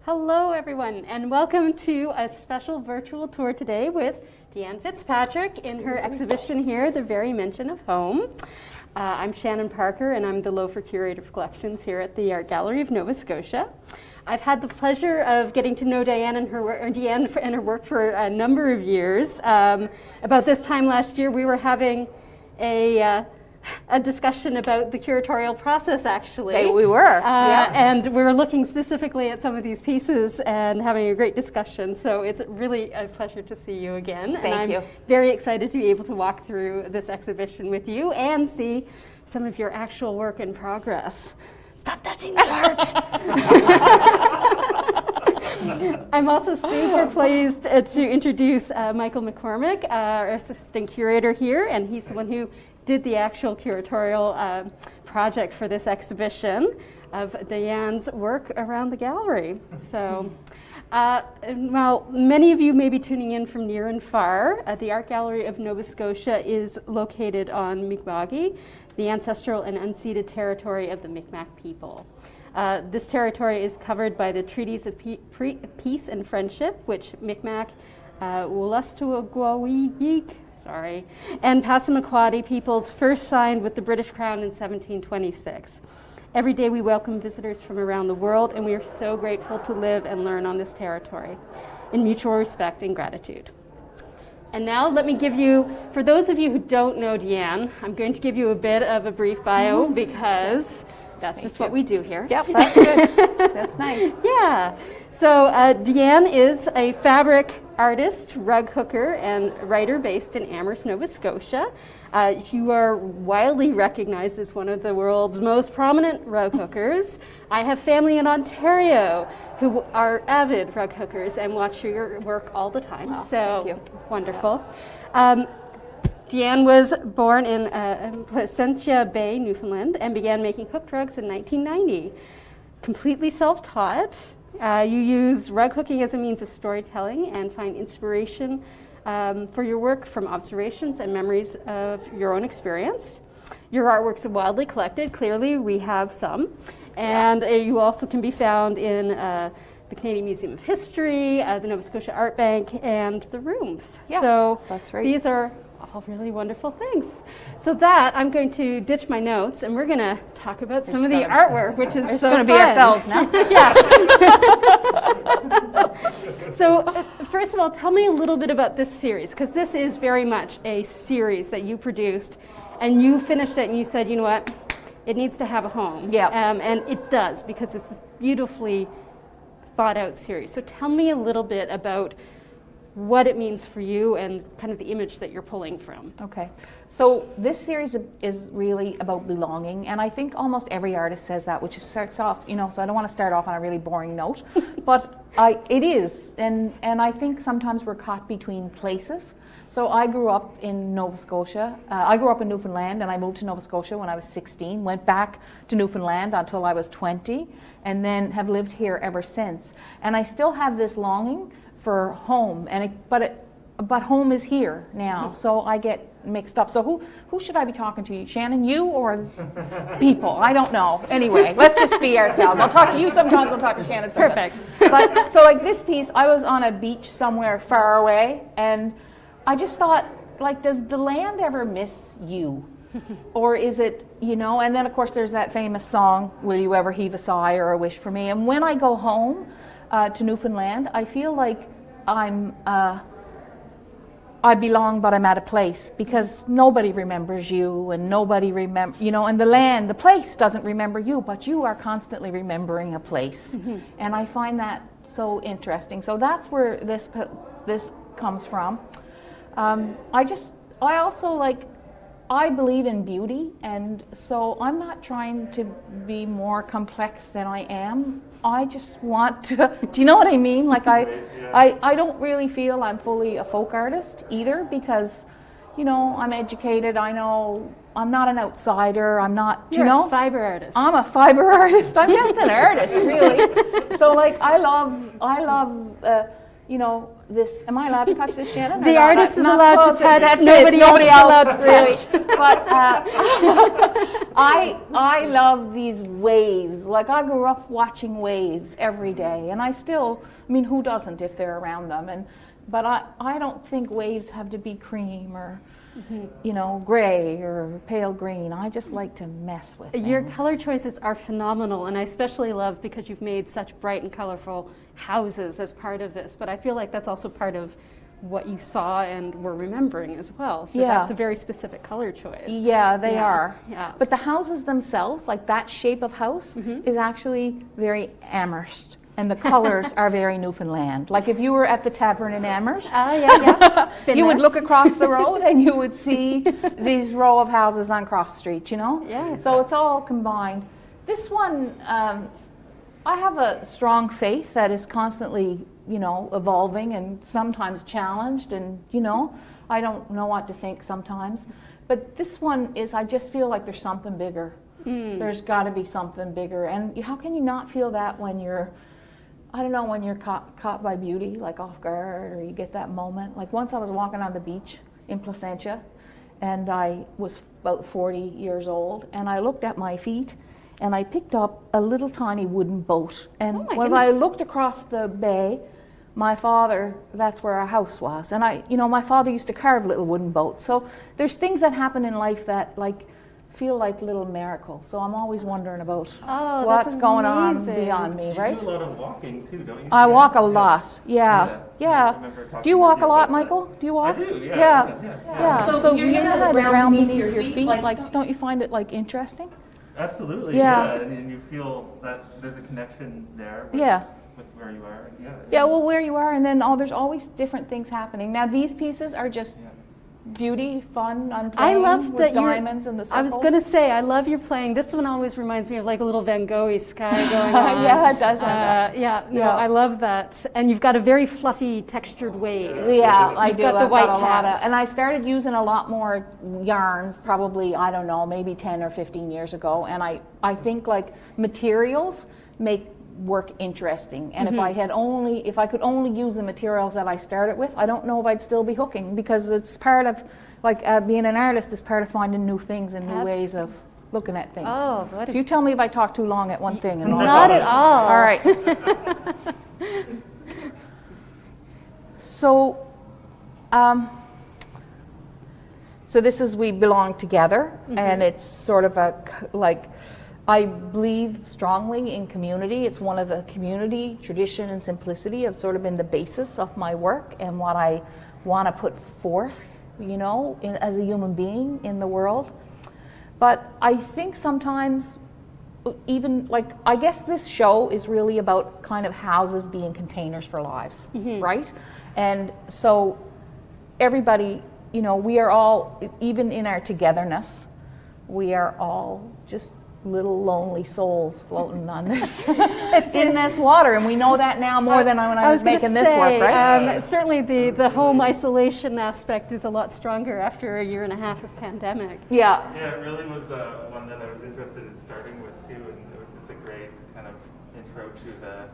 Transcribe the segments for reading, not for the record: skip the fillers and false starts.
Hello everyone, and welcome to a special virtual tour today with Deanne Fitzpatrick in her exhibition here, The Very Mention of Home. I'm Shannon Parker, and I'm the Loafer Curator of Collections here at the Art Gallery of Nova Scotia. I've had the pleasure of getting to know Deanne and her work for a number of years. About this time last year, we were having a discussion about the curatorial process, actually. We were, yeah. And we were looking specifically at some of these pieces and having a great discussion. So it's really a pleasure to see you again. Thank you. I'm very excited to be able to walk through this exhibition with you and see some of your actual work in progress. Stop touching the art! I'm also super pleased to introduce Michael McCormick, our assistant curator here, and he's the one who did the actual curatorial project for this exhibition of Deanne's work around the gallery. So, well, many of you may be tuning in from near and far. The Art Gallery of Nova Scotia is located on Mi'kma'ki, the ancestral and unceded territory of the Mi'kmaq people. This territory is covered by the Treaties of Peace and Friendship, which Mi'kmaq, Wolastoqiyik, and Passamaquoddy peoples first signed with the British Crown in 1726. Every day we welcome visitors from around the world, and we are so grateful to live and learn on this territory in mutual respect and gratitude. And now let me give you, for those of you who don't know Deanne, I'm going to give you a bit of a brief bio because that's just what we do here. Yep, that's good. That's nice. Yeah. So Deanne is a fabric artist, rug hooker, and writer based in Amherst, Nova Scotia. You are widely recognized as one of the world's most prominent rug hookers. I have family in Ontario who are avid rug hookers and watch your work all the time. Oh, so thank you. Wonderful. Deanne was born in Placentia Bay, Newfoundland, and began making hooked rugs in 1990. Completely self-taught. You use rug hooking as a means of storytelling and find inspiration for your work from observations and memories of your own experience. Your artworks are widely collected. Clearly, we have some. And you also can be found in the Canadian Museum of History, the Nova Scotia Art Bank, and the Rooms. Yeah, so that's right. These are all really wonderful things. So that, I'm going to ditch my notes, and we're going to talk about some of the artwork, which is so going to fun. be ourselves now. Yeah. So first of all, tell me a little bit about this series, because this is very much a series that you produced, and you finished it, and you said, you know what, it needs to have a home. Yeah. And it does, because it's this beautifully thought out series. So tell me a little bit about what it means for you and kind of the image that you're pulling from. Okay. So this series is really about belonging, and I think almost every artist says that, which starts off, you know, so I don't want to start off on a really boring note, but it is, and I think sometimes we're caught between places. So I grew up in Nova Scotia. I grew up in Newfoundland, and I moved to Nova Scotia when I was 16, went back to Newfoundland until I was 20, and then have lived here ever since. And I still have this longing for home, but home is here now, so I get mixed up. So who should I be talking to? Shannon, you or people? I don't know. Anyway, let's just be ourselves. I'll talk to you sometimes, I'll talk to Shannon sometimes. Perfect. But so like this piece, I was on a beach somewhere far away, and I just thought, like, does the land ever miss you? Or is it, you know, and then of course there's that famous song, Will You Ever Heave a Sigh or a Wish for Me? And when I go home to Newfoundland, I feel like I belong, but I'm at a place, because nobody remembers you, and nobody you know, and the place doesn't remember you, but you are constantly remembering a place. Mm-hmm. And I find that so interesting. So that's where this comes from. I believe in beauty, and so I'm not trying to be more complex than I am. I just want to, do you know what I mean? Like I don't really feel I'm fully a folk artist either, because, you know, I'm educated. I know I'm not an outsider. I'm not, You're you know? a fiber artist. I'm a fiber artist. I'm just an artist, really. So like I love, you know, this. Am I allowed to touch this, Shannon? The artist is allowed to touch. Nobody else is allowed to touch. Really. But I love these waves. Like, I grew up watching waves every day, and I mean, who doesn't if they're around them? But I don't think waves have to be cream or, you know, gray or pale green. I just like to mess with things. Your color choices are phenomenal, and I especially love because you've made such bright and colorful houses as part of this. But I feel like that's also part of what you saw and were remembering as well. So that's a very specific color choice. Yeah, they are. Yeah. But the houses themselves, like that shape of house, is actually very Amherst. And the colors are very Newfoundland. Like if you were at the tavern in Amherst, you would look across the road and you would see these row of houses on Cross Street, you know? Yeah. So it's all combined. This one, I have a strong faith that is constantly, you know, evolving and sometimes challenged, and, you know, I don't know what to think sometimes. But this one is, I just feel like there's something bigger. There's got to be something bigger. And how can you not feel that when you're, I don't know, when you're caught by beauty, like off guard, or you get that moment. Like once I was walking on the beach in Placentia, and I was about 40 years old, and I looked at my feet, and I picked up a little tiny wooden boat. And when I looked across the bay, my father, that's where our house was. And you know, my father used to carve little wooden boats. So there's things that happen in life that like feel like little miracles. So I'm always wondering about what's going on beyond me, right? You do a lot of walking too, don't you? I walk a lot. Yeah. Do you walk a lot, Michael? Do you walk? I do, yeah. Yeah. So you have it around beneath your feet. Like, don't you find it like interesting? Absolutely. Yeah. And you feel that there's a connection there. With where you are. Yeah. Well, where you are, and then there's always different things happening. Now these pieces are just beauty, fun. I'm playing I love with that diamonds and the circles. I was going to say, I love your playing. This one always reminds me of like a little Van Gogh-y sky going on. Yeah, it does have that. I love that. And you've got a very fluffy, textured wave. Yeah, I do. Got the white cast. And I started using a lot more yarns, probably, I don't know, maybe 10 or 15 years ago. And I think like materials make work interesting, and if I could only use the materials that I started with, I don't know if I'd still be hooking, because it's part of like being an artist is part of finding new things and new ways of looking at things. So you tell me if I talk too long at one thing. And not at all. All right. So this is We Belong Together, and it's sort of a like, I believe strongly in community. It's one of the community, tradition, and simplicity have sort of been the basis of my work and what I want to put forth, you know, as a human being in the world. But I think sometimes, even like, I guess this show is really about kind of houses being containers for lives, right? And so everybody, you know, we are all, even in our togetherness, we are all just little lonely souls floating on this it's in this water, and we know that now more than when I was making this work, right? Certainly the home isolation aspect is a lot stronger after a year and a half of pandemic. Yeah, it really was one that I was interested in starting with too, and it's a great kind of intro to the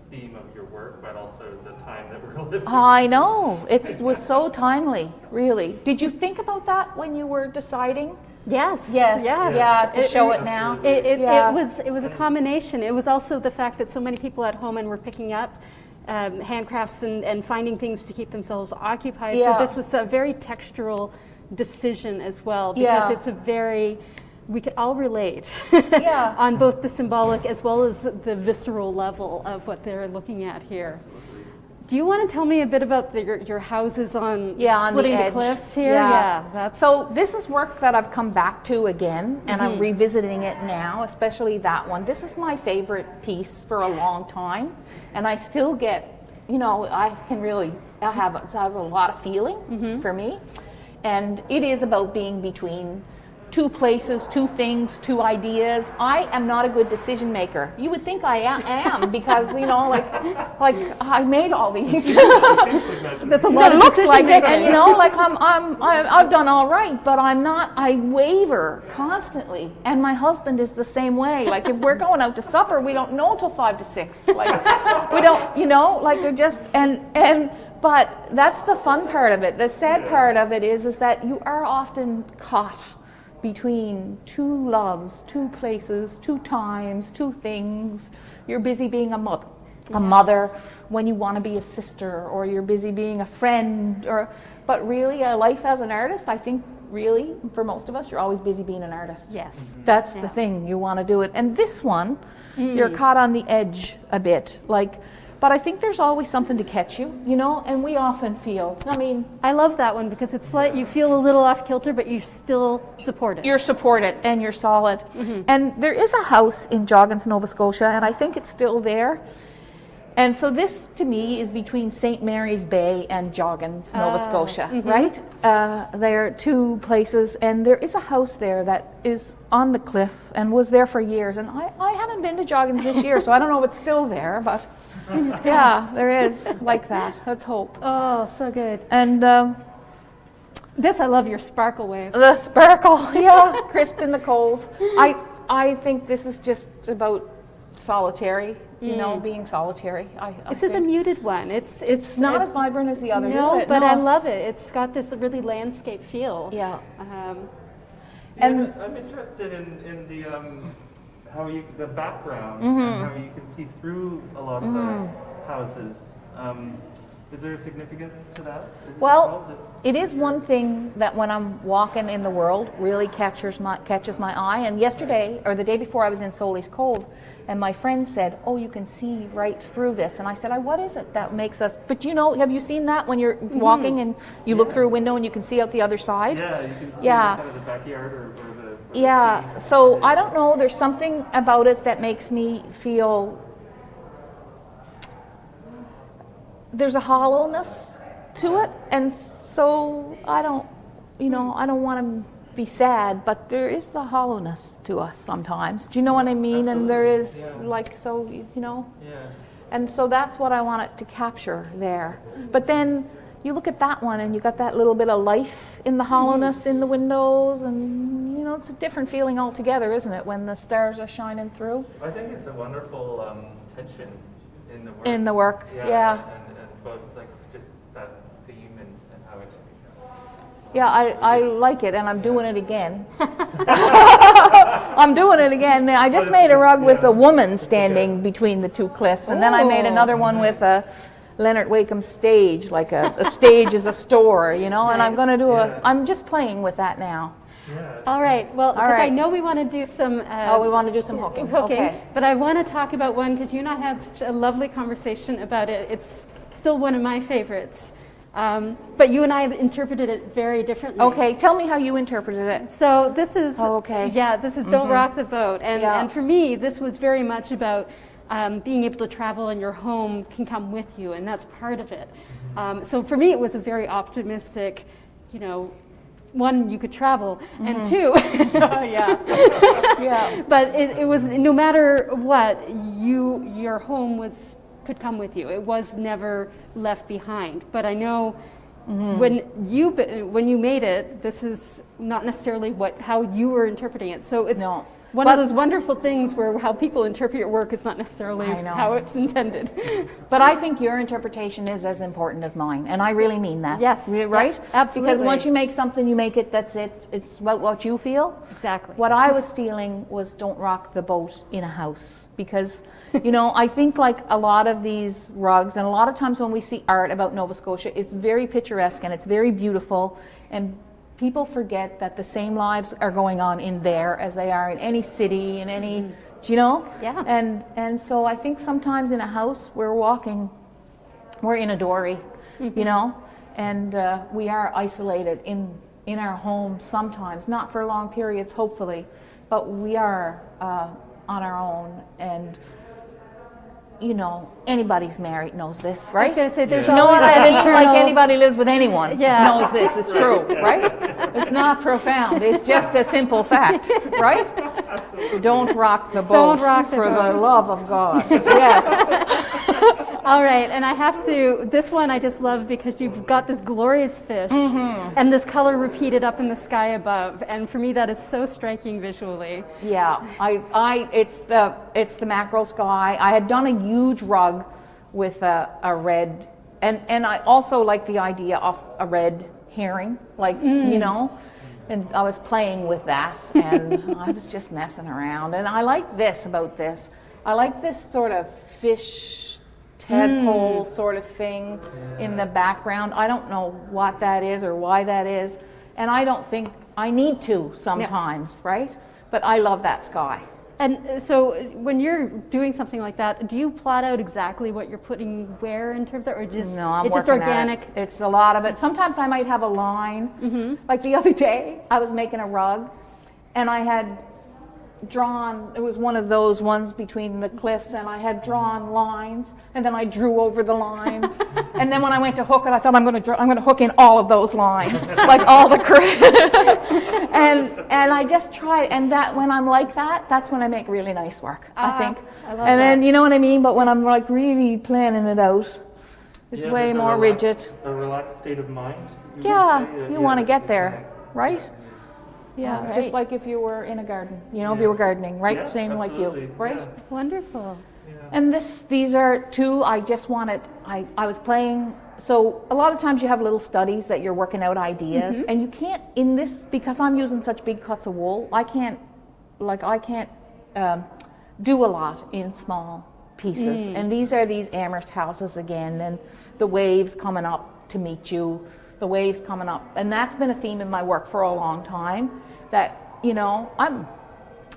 theme of your work, but also the time that we're living. I know, it was so timely, really. Did you think about that when you were deciding? Yes. Yeah, to show it now. It was a combination. It was also the fact that so many people at home and were picking up handcrafts and finding things to keep themselves occupied. So this was a very textural decision as well, because it's a very, we could all relate on both the symbolic as well as the visceral level of what they're looking at here. Do you want to tell me a bit about your houses on splitting the cliffs here? So this is work that I've come back to again, and I'm revisiting it now, especially that one. This is my favorite piece for a long time, and I still get, you know, it has a lot of feeling for me, and it is about being between two places, two things, two ideas. I am not a good decision maker. You would think I am because, you know, like I made all these. That's a lot of looks like it, and you know, like I've done all right, but I'm not. I waver constantly, and my husband is the same way. Like if we're going out to supper, we don't know till 5 to 6. Like we don't, you know, like we're just and. But that's the fun part of it. The sad part of it is that you are often caught between two loves, two places, two times, two things. You're busy being a mother when you want to be a sister, or you're busy being a friend, but really a life as an artist, I think really for most of us, you're always busy being an artist. Yes. That's the thing, you want to do it. And this one, you're caught on the edge a bit, but I think there's always something to catch you, and we often feel, I love that one because it's like you feel a little off kilter, but you're still supported. You're supported and you're solid. And there is a house in Joggins, Nova Scotia, and I think it's still there. And so this, to me, is between St. Mary's Bay and Joggins, Nova Scotia, right? There are two places, and there is a house there that is on the cliff and was there for years. And I haven't been to Joggins this year, so I don't know if it's still there, but yeah, there is like that. Let's hope. Oh, so good. And this, I love your sparkle waves. the sparkle, yeah, crisp in the cold. I think this is just about solitary, being solitary. This is a muted one. It's not as vibrant as the others, no, is it? but I love it. It's got this really landscape feel. Yeah. And I'm interested in the the background and how you can see through a lot of the houses. Is there a significance to that? Well, it is one thing that when I'm walking in the world really catches my eye. And yesterday, or the day before, I was in Solis Cove, and my friend said, "Oh, you can see right through this." And I said, "What is it that makes us?" But have you seen that when you're walking and you look through a window and you can see out the other side? Yeah, you can see kind of the backyard or the Yeah. sea. So I don't know. There's something about it that makes me feel. There's a hollowness to it, and so I don't want to be sad, but there is a hollowness to us sometimes. Do you know what I mean? Absolutely. And there is Yeah. and so that's what I want it to capture there. But then you look at that one, and you got that little bit of life in the hollowness in the windows, and it's a different feeling altogether, isn't it, when the stars are shining through? I think it's a wonderful tension in the work. In the work, yeah. And both just that theme and how it. Yeah, I like it, and I'm doing it again. I'm doing it again. I just made a rug with a woman standing between the two cliffs, and then I made another one with a Leonard Wakeham stage, like a stage is a store, and I'm going to do I'm just playing with that now. Yeah. All right. Well, because I know we want to do some. We want to do some hooking. Okay. But I want to talk about one because you and I had such a lovely conversation about it. It's still one of my favorites. But you and I interpreted it very differently. Okay. Tell me how you interpreted it. So this is. Yeah, this is Don't Rock the Boat, and for me, this was very much about being able to travel, and your home can come with you, and that's part of it. So for me, it was a very optimistic, one, you could travel, and two, but it was, no matter what, your home could come with you. It was never left behind. But I know when you made it, this is not necessarily how you were interpreting it. So it's one of those wonderful things where how people interpret your work is not necessarily how it's intended. But I think your interpretation is as important as mine, and I really mean that. Yes. Right? Yeah, absolutely. Because once you make something, you make it, that's it. It's about what you feel. Exactly. What I was feeling was don't rock the boat in a house. Because, I think like a lot of these rugs, and a lot of times when we see art about Nova Scotia, it's very picturesque and it's very beautiful, and people forget that the same lives are going on in there as they are in any city, in any, Yeah. And so I think sometimes in a house we're in a dory, and we are isolated in our home sometimes, not for long periods, hopefully, but we are on our own. And anybody's married knows this, right? I was going to say, there's Knows always that that internal... like anybody lives with anyone knows this. It's true, Yeah. right? It's not profound. It's just a simple fact, right? Absolutely. Don't rock the boat. Don't rock the for boat. the love of God. Yes. All right, and I have to, this one I just love because you've got this glorious fish and this color repeated up in the sky above, and for me that is so striking visually. Yeah, it's the mackerel sky. I had done a huge rug with a red, and I also like the idea of a red herring, And I was playing with that, and I was just messing around. And I like this about this. I like this sort of fish tadpole sort of thing in the background. I don't know what that is or why that is, and I don't think I need to sometimes, right? But I love that sky. And so when you're doing something like that, do you plot out exactly what you're putting where in terms of, or just No, I'm it's just working organic? at it. It's a lot of it. Sometimes I might have a line. Like the other day, I was making a rug, and I had drawn, it was one of those ones between the cliffs, and I had drawn lines, and then I drew over the lines, and then when I went to hook it, I thought I'm going to hook in all of those lines, like all the and I just tried, and that when I'm like that, that's when I make really nice work, I think. I love and then that. you know what I mean. But when I'm like really planning it out, it's Yeah, way there's a more relaxed- rigid. A relaxed state of mind. you Yeah, would say? you want to get yeah. there, right? Yeah, Right. just like if you were in a garden, you know, if Yeah. you were gardening, right? Yeah, Same like absolutely, you, right? yeah. Wonderful. Yeah. And these are two, I just wanted, I was playing, so a lot of times you have little studies that you're working out ideas, and you can't, in this, because I'm using such big cuts of wool, I can't do a lot in small pieces. And these are these Amherst houses again, and the waves coming up to meet you, the waves coming up. And that's been a theme in my work for a long time, that, you know,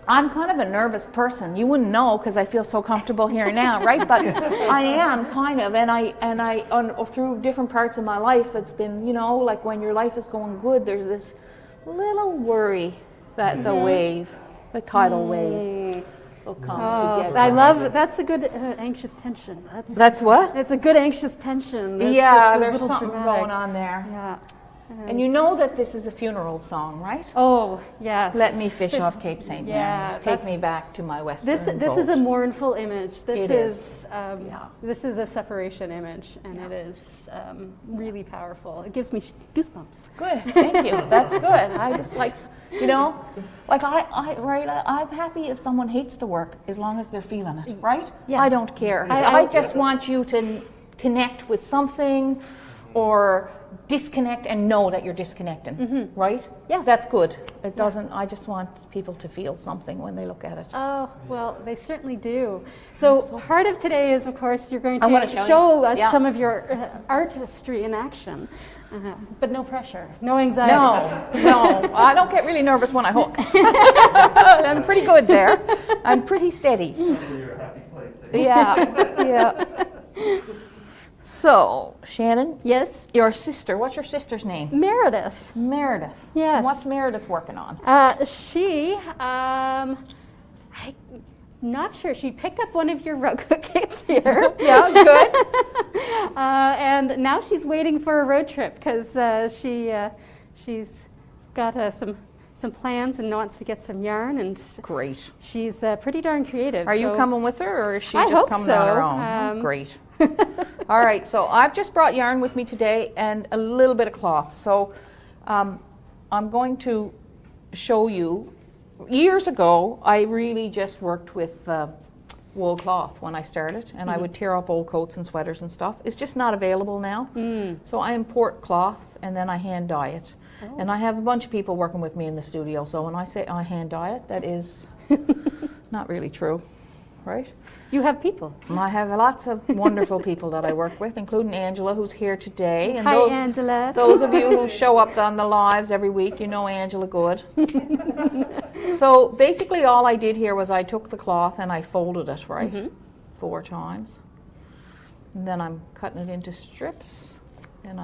I'm kind of a nervous person. You wouldn't know because I feel so comfortable here now, right? But I am kind of, and through different parts of my life, it's been, you know, like when your life is going good, there's this little worry that the wave, the tidal wave, will come to get you. I love, that's a good anxious tension. That's what? It's a good anxious tension. It's a There's little something dramatic. going on there. Yeah. And you know that this is a funeral song, right? Oh, yes. Let me fish off Cape St. Yeah, Mary's. Take that's- me back to my western This is a boat. mournful image. This It is Yeah. this is a separation image, and it is really powerful. It gives me goosebumps. Good, thank you. That's good. I just like, you know, like I'm happy if someone hates the work as long as they're feeling it, right? Yeah. I don't care. I- I just want you to connect with something or disconnect and know that you're disconnecting, right? Yeah. That's good. It doesn't, I just want people to feel something when they look at it. Oh, well, they certainly do. So part of today is, of course, you're going I wanna to show show you. us Yeah. some of your artistry in action. But no pressure, no anxiety. No, I don't get really nervous when I hook. I'm pretty good there. I'm pretty steady. You're a happy place. eh? Yeah. So, Shannon, Yes, your sister, what's your sister's name? Meredith. Meredith. Yes. What's Meredith working on? She, I'm not sure. She picked up one of your rug hook kits here. Yeah, good. And now she's waiting for a road trip because she's got some plans and wants to get some yarn, and Great. she's pretty darn creative. Are you so- coming with her, or is she I just hope coming so. on her own? Oh, great. All right, so I've just brought yarn with me today and a little bit of cloth. So I'm going to show you. Years ago, I really just worked with wool cloth when I started, and I would tear up old coats and sweaters and stuff. It's just not available now. So I import cloth and then I hand dye it. And I have a bunch of people working with me in the studio, so when I say I hand dye it, that is not really true, right? You have people. I have lots of wonderful people that I work with, including Angela, who's here today. And Hi, those, Angela. those of you who show up on the lives every week, you know Angela good. So basically all I did here was I took the cloth and I folded it, right? 4 times. And then I'm cutting it into strips, and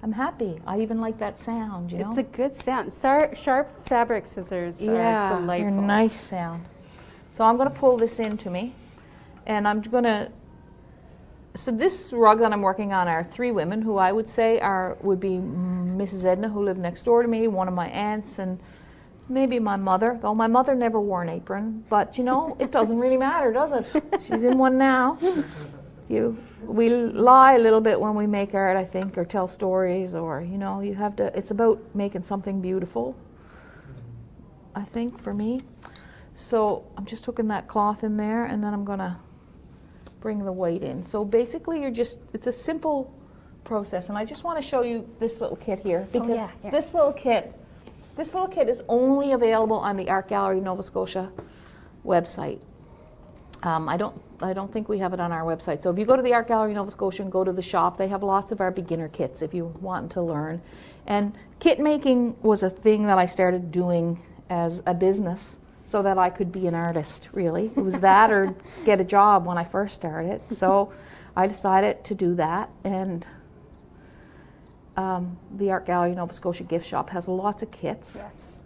I'm happy. I even like that sound, you know? It's a good sound. Sharp fabric scissors are delightful. They're nice sound. So I'm going to pull this into me, and I'm going to. So this rug that I'm working on are 3 women who I would say would be Mrs. Edna, who lived next door to me, one of my aunts, and maybe my mother. Though my mother never wore an apron, but you know it doesn't really matter, does it? She's in one now. We lie a little bit when we make art, I think, or tell stories, or you know, you have to. It's about making something beautiful, I think, for me. So I'm just hooking that cloth in there, and then I'm gonna bring the weight in. So basically it's a simple process. And I just want to show you this little kit here, because yeah, yeah. this little kit is only available on the Art Gallery Nova Scotia website. I don't think we have it on our website. So if you go to the Art Gallery Nova Scotia and go to the shop, they have lots of our beginner kits if you want to learn. And kit making was a thing that I started doing as a business so that I could be an artist, really. It was that or get a job when I first started. So I decided to do that, and the Art Gallery Nova Scotia gift shop has lots of kits. Yes.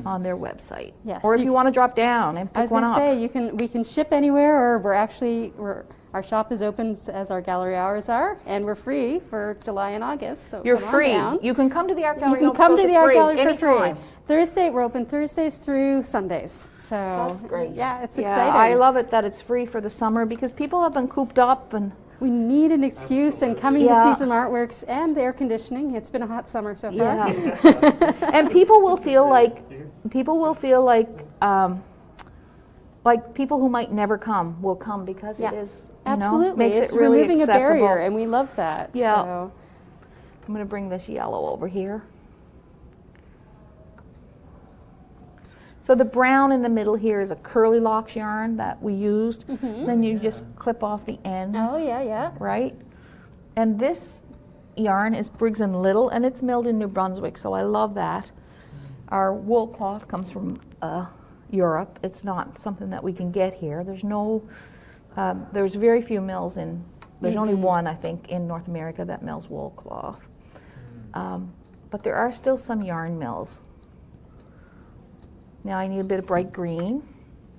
On their website. Yes. Or if you want to drop down and pick one up. I was going to say, we can ship anywhere, or our shop is open as our gallery hours are, and we're free for July and August. So You're come on free. down. You can come to the Art Gallery. You can come to the Art Gallery for free. anytime. Thursday, we're open Thursdays through Sundays. So That's great. Yeah, it's Yeah, exciting. I love it that it's free for the summer, because people have been cooped up and We need an excuse, and coming Yeah. to see some artworks and air conditioning. It's been a hot summer so far. yeah. And people will feel like people who might never come will come, because Yeah. it is Absolutely, makes it's it really removing accessible. a barrier, and we love that. Yeah. So. I'm going to bring this yellow over here. So the brown in the middle here is a curly locks yarn that we used. Then you just clip off the ends. Oh yeah. Right? And this yarn is Briggs & Little, and it's milled in New Brunswick, so I love that. Our wool cloth comes from Europe. It's not something that we can get here. There's very few mills there's only one, I think, in North America that mills wool cloth. But there are still some yarn mills. Now I need a bit of bright green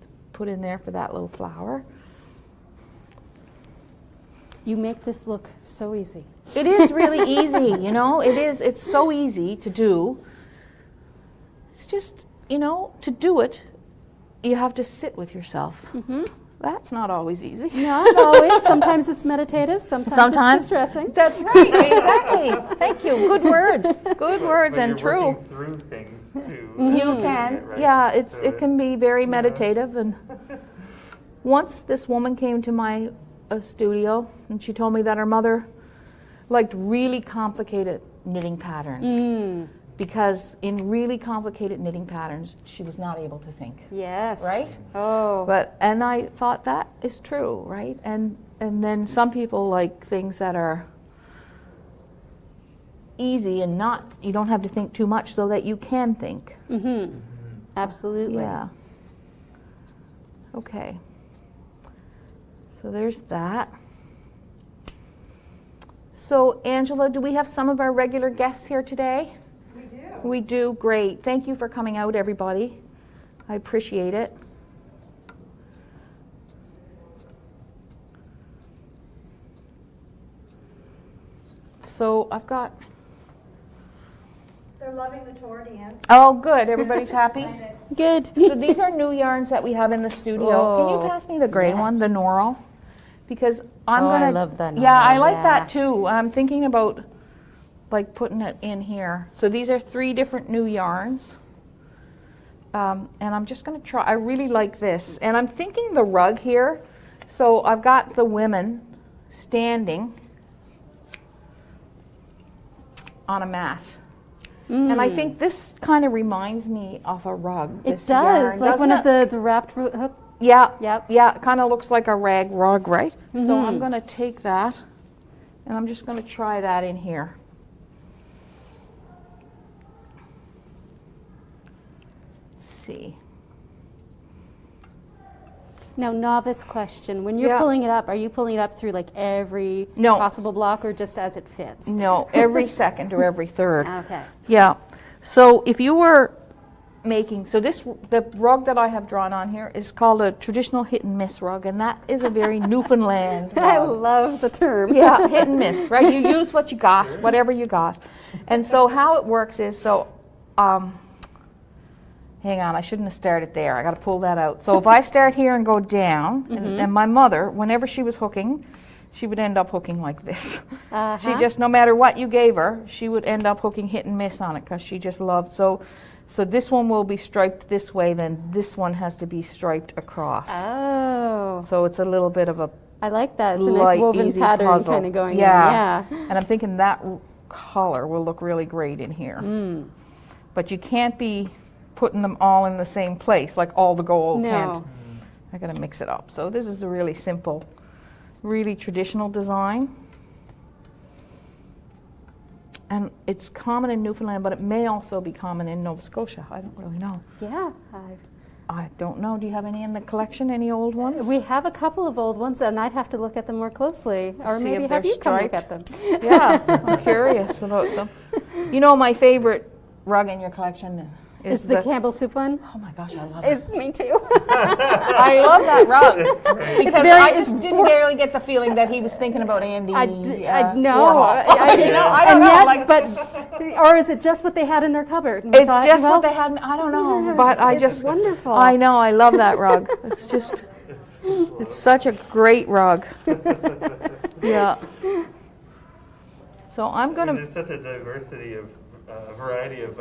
to put in there for that little flower. You make this look so easy. It is really easy, you know. It's so easy to do. It's just, to do it, you have to sit with yourself. That's not always easy. Not always. Sometimes it's meditative. Sometimes it's distressing. That's right. Exactly. Thank you. Good words. Good words, But and you're true. working through things too. You can. Right? Yeah, So it can be very meditative. And once this woman came to my studio, and she told me that her mother liked really complicated knitting patterns. Because in really complicated knitting patterns, she was not able to think. Yes. Right? Oh. And I thought that is true, right? And then some people like things that are easy and you don't have to think too much, so that you can think. Absolutely. Yeah. Okay. So there's that. So Angela, do we have some of our regular guests here today? We do. Great. Thank you for coming out, everybody. I appreciate it. So I've got... They're loving the tour, Deanne. Oh, good. Everybody's happy? Good. So these are new yarns that we have in the studio. Can Oh, you pass me the gray one, the Norol? Because I'm Oh, gonna... I love the Yeah, I Norol, like yeah. that too. I'm thinking about putting it in here. So these are 3 different new yarns. And I'm just going to try. I really like this. And I'm thinking the rug here. So I've got the women standing on a mat. And I think this kind of reminds me of a rug. It this does, yarn, like doesn't one of it? the wrapped hook. Yeah, Yep. yeah, it kind of looks like a rag rug, right? So I'm going to take that, and I'm just going to try that in here. Let's see. Now, novice question: when you're Yeah. pulling it up, are you pulling it up through like every No. possible block, or just as it fits? No, every second or every third. Okay. Yeah. So if you were making, the rug that I have drawn on here is called a traditional hit and miss rug, and that is a very Newfoundland I rug. love the term. Yeah, hit and miss, right? You use what you got, whatever you got. And so how it works is, hang on, I shouldn't have started there. I got to pull that out. So if I start here and go down, and my mother, whenever she was hooking, she would end up hooking like this. She just, no matter what you gave her, she would end up hooking hit and miss on it, because she just loved. So this one will be striped this way, then this one has to be striped across. Oh. So it's a little bit of a I like that. It's a light, nice woven easy pattern puzzle. kind of going Yeah. in. Yeah. And I'm thinking that color will look really great in here. But you can't be putting them all in the same place, like all the gold No. can't. I gotta mix it up. So this is a really simple, really traditional design. And it's common in Newfoundland, but it may also be common in Nova Scotia. I don't really know. Yeah. I don't know. Do you have any in the collection? Any old ones? We have a couple of old ones, and I'd have to look at them more closely, or See maybe if have they're you come look striped. at them. Yeah, I'm curious about them. You know, my favorite rug in your collection Is the Campbell soup one? Oh my gosh, I love it. It's me too. I love that rug because very- I just didn't barely get the feeling that he was thinking about Andy. I know. Warhol. You know, I don't and know. yet, Like, but or is it just what they had in their cupboard? And we it's thought, just well, what they had. I don't know, but I it's just wonderful. I know. I love that rug. It's just, it's such a great rug. Yeah. So I'm gonna. There's such a diversity of, a variety of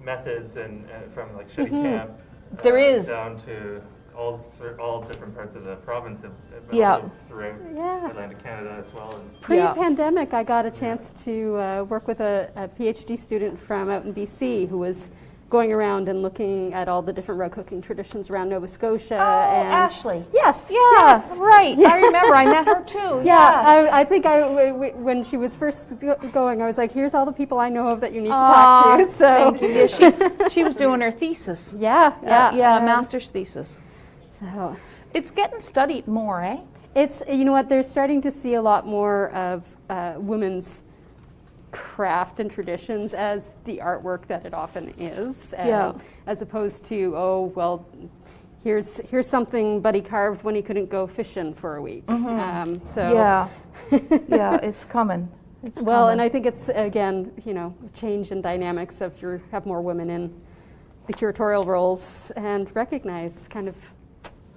methods, and from like Shetty Camp There is. down to all different parts of the province, but Yeah. also throughout Yeah. Atlantic Canada as well. And Pre-pandemic, I got a chance to work with a PhD student from out in BC who was going around and looking at all the different rug cooking traditions around Nova Scotia. Oh, and Ashley. Yes. Yeah, Yes. right. I remember. I met her too. Yeah, I think when she was first going, I was like, "Here's all the people I know of that you need to talk to." So, Thank you. Yeah, she was doing her thesis. yeah, Master's thesis. So It's getting studied more, eh? it's, you know what, they're starting to see a lot more of women's craft and traditions as the artwork that it often is, as opposed to, oh, well, here's something Buddy carved when he couldn't go fishing for a week. So Yeah, it's coming. It's well, coming. and I think it's, again, you know, change in dynamics of you have more women in the curatorial roles and recognize kind of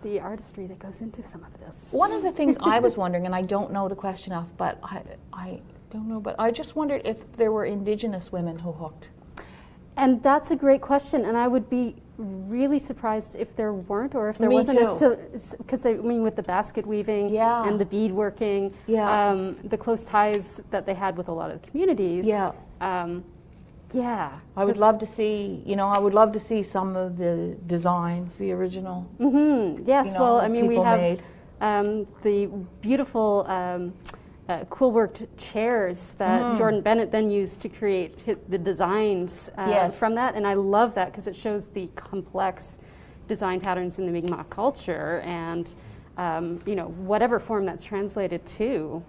the artistry that goes into some of this. One of the things I was wondering, and I don't know the question of, but I don't know, but I just wondered if there were Indigenous women who hooked. And that's a great question, and I would be really surprised if there weren't, or if there Me wasn't, too. because I mean, with the basket weaving Yeah. and the beadworking, Yeah. the close ties that they had with a lot of the communities. Yeah. I would 'cause- love to see, I would love to see some of the designs, the original. Yes, you know, well, I that mean, we people have made. the beautiful quill-worked chairs that Jordan Bennett then used to create the designs Yes. from that, and I love that because it shows the complex design patterns in the Mi'kmaq culture, and whatever form that's translated to,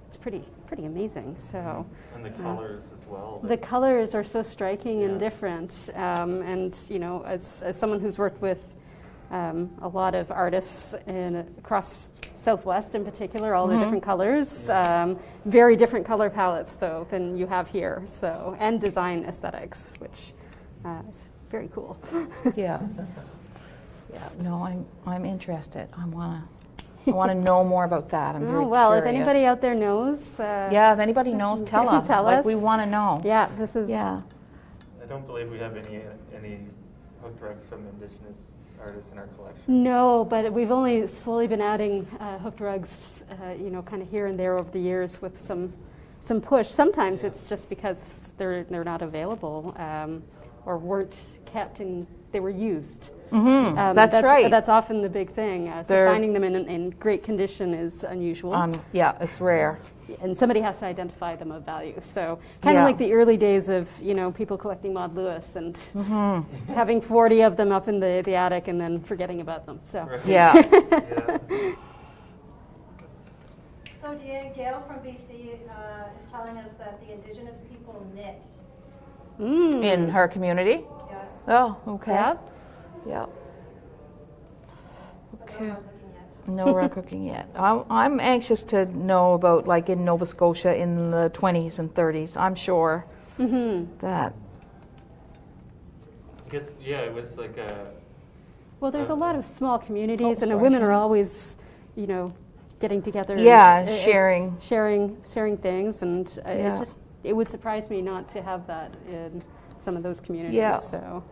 it's pretty amazing. So. And the colors as well. The colors are so striking and Yeah. different, and as someone who's worked with a lot of artists across Southwest in particular, all the different colors, very different color palettes though than you have here. So, and design aesthetics, which is very cool. Yeah. No, I'm interested. I want to know more about that. I'm very well, if curious. anybody out there knows, Yeah, if anybody knows, tell us. Tell Like, us. we want to know. yeah, this is Yeah. I don't believe we have any hooked rugs from Indigenous artists in our collection. No, but we've only slowly been adding hooked rugs, kind of here and there over the years with some push. Sometimes it's just because they're not available or weren't kept and they were used. That's right. That's often the big thing. So They're- finding them in great condition is unusual. Yeah, it's rare. And somebody has to identify them of value. So kind of Yeah. like the early days of, people collecting Maud Lewis and having 40 of them up in the attic and then forgetting about them. So Yeah. Yeah. So Deanne, Gail from BC is telling us that the Indigenous people knit. In her community? Yeah, Oh, okay. Yep. Yeah. but Okay. no rug cooking yet. No rug cooking yet. I'm anxious to know about, like, in Nova Scotia in the 20s and 30s. I'm sure that. I guess, it was like a. Well, there's a lot of small communities, and sorry, women are Sharon. always, getting together. Yeah, and sharing things, and Yeah. it would surprise me not to have that in some of those communities. Yeah. So,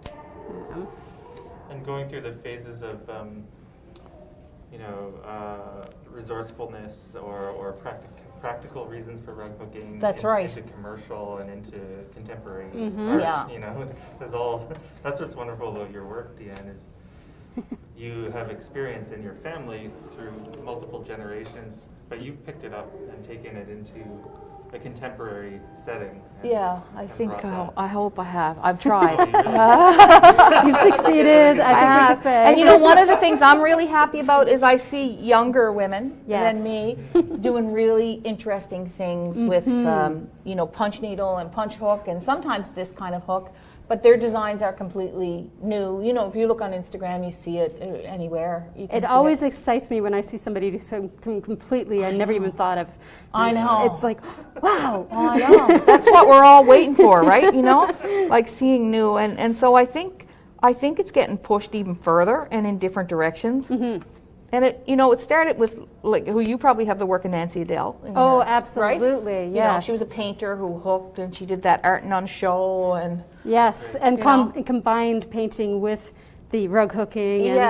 And going through the phases of resourcefulness or practical reasons for rug hooking. That's right. Into commercial and into contemporary Yeah. art. That's what's wonderful about your work, Deanne, is you have experience in your family through multiple generations, but you've picked it up and taken it into a contemporary setting. Yeah, I and think, brought that. I hope I have. I've tried. Oh, you really You've succeeded, I think we could say. And one of the things I'm really happy about is I see younger women than me doing really interesting things with, punch needle and punch hook, and sometimes this kind of hook. But their designs are completely new. If you look on Instagram, you see it anywhere. It always excites me when I see somebody do something completely I never even thought of. I know. It's like, wow. I know. That's what we're all waiting for, right? Like seeing new. And so I think it's getting pushed even further and in different directions. Mm-hmm. And it started with, like, who you probably have the work of Nancy Adele. Oh, absolutely, right? yes. She was a painter who hooked, and she did that art on show, and yes, and combined painting with the rug hooking, and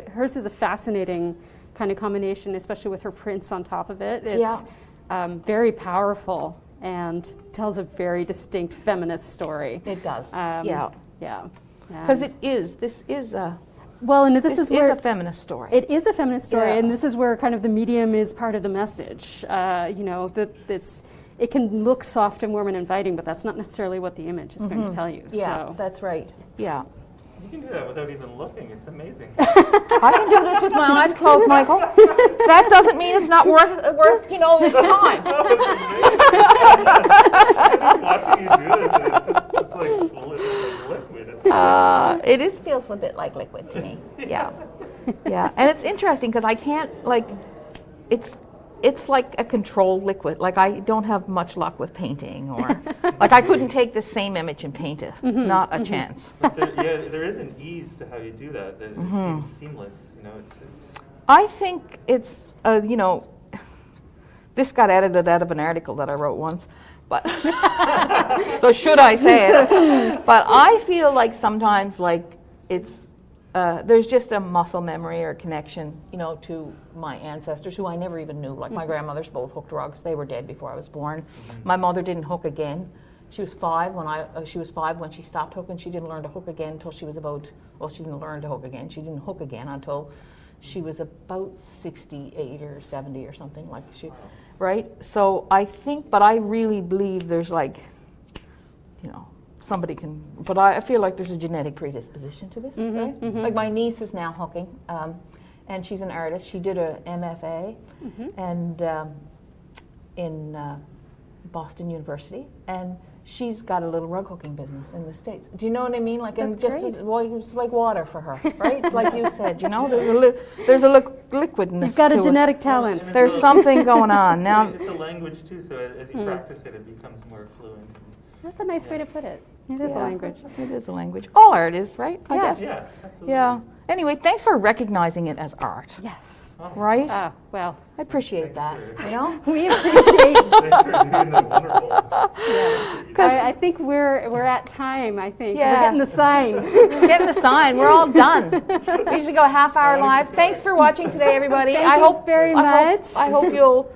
hers is a fascinating kind of combination, especially with her prints on top of it. It's very powerful and tells a very distinct feminist story. It does. Yeah. Because this is a. Well, and this is where a feminist story. It is a feminist story, and this is where kind of the medium is part of the message. It can look soft and warm and inviting, but that's not necessarily what the image is going to tell you. Yeah, so. That's right. Yeah. You can do that without even looking. It's amazing. I can do this with my eyes closed, Michael. That doesn't mean it's not worth its time. Just watching you do this, it's like liquid. It feels a bit like liquid to me. Yeah. And it's interesting because I can't, it's like a controlled liquid. Like, I don't have much luck with painting, or like I couldn't take the same image and paint it. Not a chance. But there is an ease to how you do that. It seems seamless. It's. I think it's this got edited out of an article that I wrote once, but so should I say it? But I feel like sometimes it's. There's just a muscle memory or connection, to my ancestors who I never even knew. Like, my grandmothers both hooked rugs. They were dead before I was born. My mother didn't hook again. She was 5 when she stopped hooking. She didn't learn to hook again until she was she didn't learn to hook again. She didn't hook again until she was about 68 or 70 or something right? So I think, but I really believe there's somebody can, but I feel like there's a genetic predisposition to this, right? Like, my niece is now hooking, and she's an artist. She did a MFA and in Boston University, and she's got a little rug hooking business in the States. Do you know what I mean? Like, That's it's like water for her, right? Like you said, there's a liquidness. You've got a to genetic it. talent. There's something going on now. It's a language too, so as you practice it, it becomes more fluent. That's a nice way to put it. It is a language. It is a language. All art is, right? I guess. Yeah, absolutely. Yeah. Anyway, thanks for recognizing it as art. Yes. Right? Well, I appreciate that. we appreciate. Thanks for doing that wonderful. I think we're at time. I think we're Yeah. getting the sign. Getting the sign. We're all done. We usually go half hour live. Thanks for watching today, everybody. Thank you very much. I hope you'll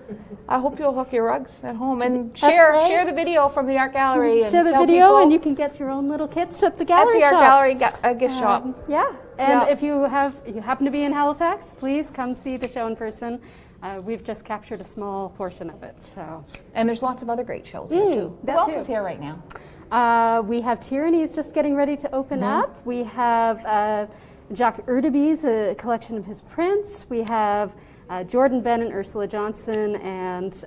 hook your rugs at home and share the video from the art gallery. And share the tell video, people and you can get your own little kits at the at gallery the art shop. gallery gift shop. And if you happen to be in Halifax, please come see the show in person. We've just captured a small portion of it. So. And there's lots of other great shows here too. Who else is here right now? We have Tyranny's just getting ready to open up. We have Jacques Urdeby's a collection of his prints. We have Jordan Ben and Ursula Johnson, and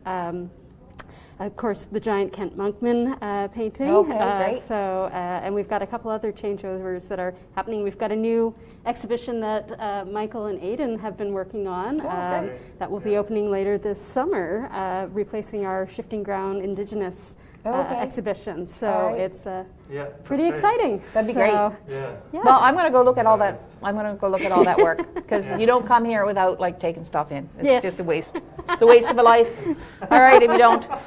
of course the giant Kent Monkman painting. Okay, great. And we've got a couple other changeovers that are happening. We've got a new exhibition that Michael and Aidan have been working on that will be opening later this summer, replacing our Shifting Ground Indigenous exhibition. So it's pretty exciting. That'd be so, great. Yes. Well, I'm going to go look at all that. I'm going to go look at all that work, because you don't come here without taking stuff in. It's just a waste. It's a waste of a life. All right, if you don't. All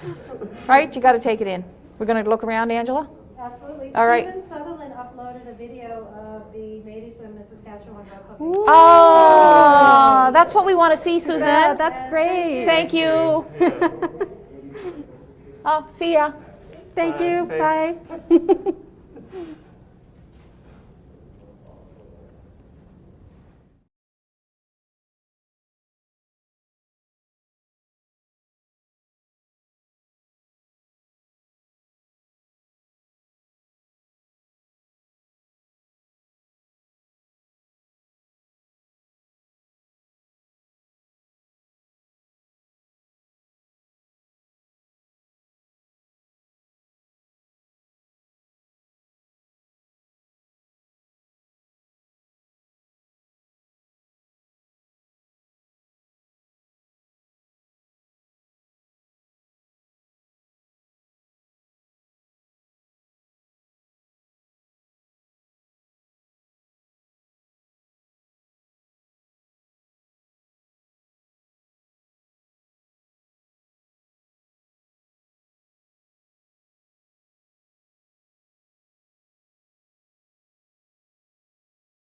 right, you got to take it in. We're going to look around, Angela. Absolutely. All right. Susan Sutherland uploaded a video of the Métis women in Saskatchewan go cooking. Ooh. Oh, that's what we want to see, Susan. Yeah, that's great. Thank you. Oh, see ya. Thank you. Bye. Bye.